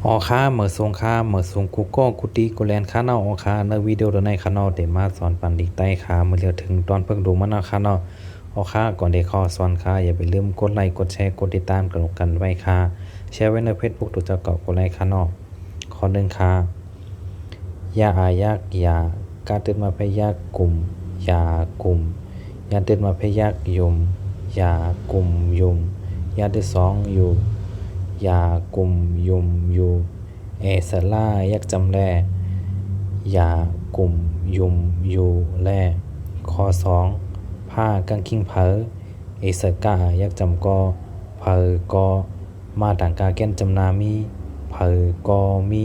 ออค่าเหมือสงค่าเหมือสงกูก็กูตีกูแลนค่าเนาะออค่าในวิดีโอตัวในค่าเนาะเดี๋ยวมาสอนปันดีใต้ค่าเมื่อเรียวถึงตอนเพิ่งดูมันเนาะค่าเนาะออค่าก่อนเดี๋ยวขอสอนค่าอย่าไปลืมกดไลค์กดแชร์กดติดตามกันไว้ค่าแชร์ไว้ในเฟซบุ๊กตัวเจ้าเก่ากดไลค์ค่าเนาะข้อหนึ่งค่ายาอายักยาการตื่นมาพยากกลุ่มยากลุ่มยาตื่นมาพยากยมยากลุ่มยมยาที่สองอยู่ยากลุ่มยมอยู่เอสลายักจำแลยากลุ่มยุมอยู่แลข้อสองผ้ากางกิ้งเผอเอสกายักจำกอเผอกอมาต่างกาแก้นจำนามีเผอกอมี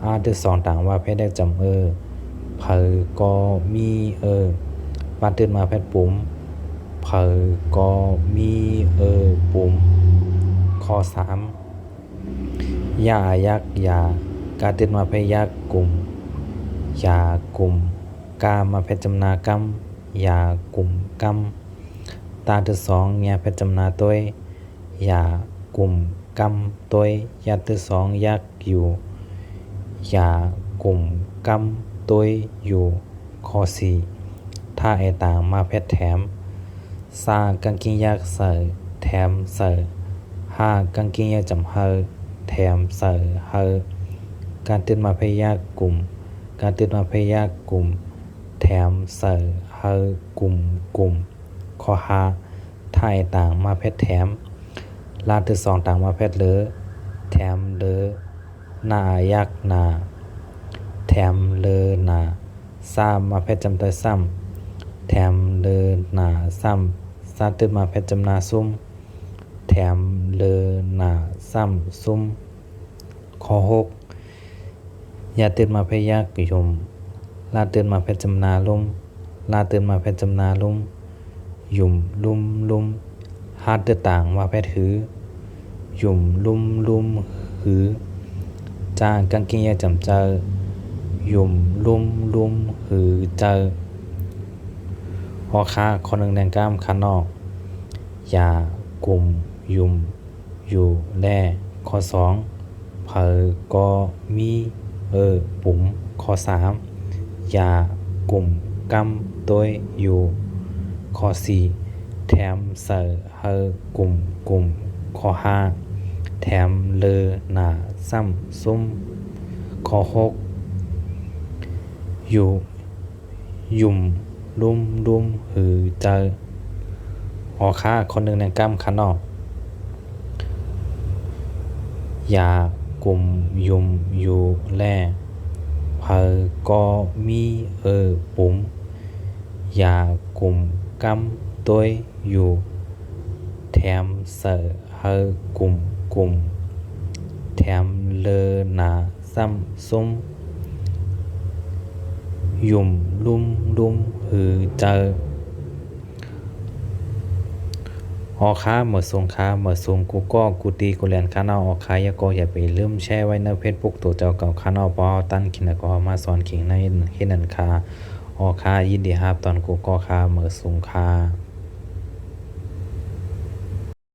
อาที่สองต่างว่าเพศได้จำเผอกอมีปานตื่นมาเพศปุ๋มเผอกอมีปุ๋มข้อสามยายักยาการตื่นมาเพศยักกลุ่มยากลุ่มกามาเพชรจำนากรรมยากลุ่มกรรมตาที่สองยาเพชรจำนาตัวยากลุ่มกรรมตัวยาที่สองยักอยู่ยากลุ่มกรรมตัวยอยู่ข้อสี่ถ้าไอต่างมาเพชรแถมซากางกินยักเสอแถมเสอห้ากางกินยักจำเฮอแถมเสอเฮอการตื่นมาพยากกลุ่มการตื่นมาพยากกลุ่มแถมเสอเฮอกลุ่มข้อห้าถ้าไอต่างมาเพชรแถมลาที่สองต่างมาเพชรเลอแถมเลอนายักนาแถมเลอนาซ้ำมาเพชรจำเตยซ้ำแถมเลอนาซ้ำซาตื่นมาเพชรจำนาซุ่มแถมเลอนาซ้ำซุ่มข้อหกอย่าตื่นมาพยากยมลาตื่นมาเพชรจำนาลุ่มลาตื่นมาเพชรจำนาลุ่มยุ่มลุ่มฮาดเตต่างว่าเพชรหือยุ่มลุ่มหือจ้างกางเกงยาจำเจอยุ่มลุ่มหือเจอพอค้าข้อหนึ่งแดงกล้ามขานอกยากลุ่มยุ่มอยู่แล่ข้อสองเผอกอมีปุ๋มข้อสามยากลุ่มกำตัวอยู่ข้อสี่แถมเสอเฮอกลุ่มข้อห้าแถมเลอหนาซ้ำซุ่มข้อหกอยู่ยุ่มลุ่มหือเจอหอค้าคนหนึ่งในกล้ามขานอกยากลุ่มยุ่มอยู่แล่เผอกอมีปุ๋มยากลุ่มกำตัวอยู่แถมเสอเฮอกลุ่มแถมเลอหนาซ้ำซุ่มยุ่มลุ่มหือเจอออค้าเหมือสงค้าเหมือสงกูก็กูตีกูแลนค้าเนาออค้ายาก็อย่าไปลืมแชร์ไว้ในเฟซบุ๊กตัวเจ้าเก่าค้าเนาปอตั้นขินก็มาสอนขิงในเฮ็ดนั่นค้าออค้ายินดีครับตอนกูก็ค้าเหมือสงค้า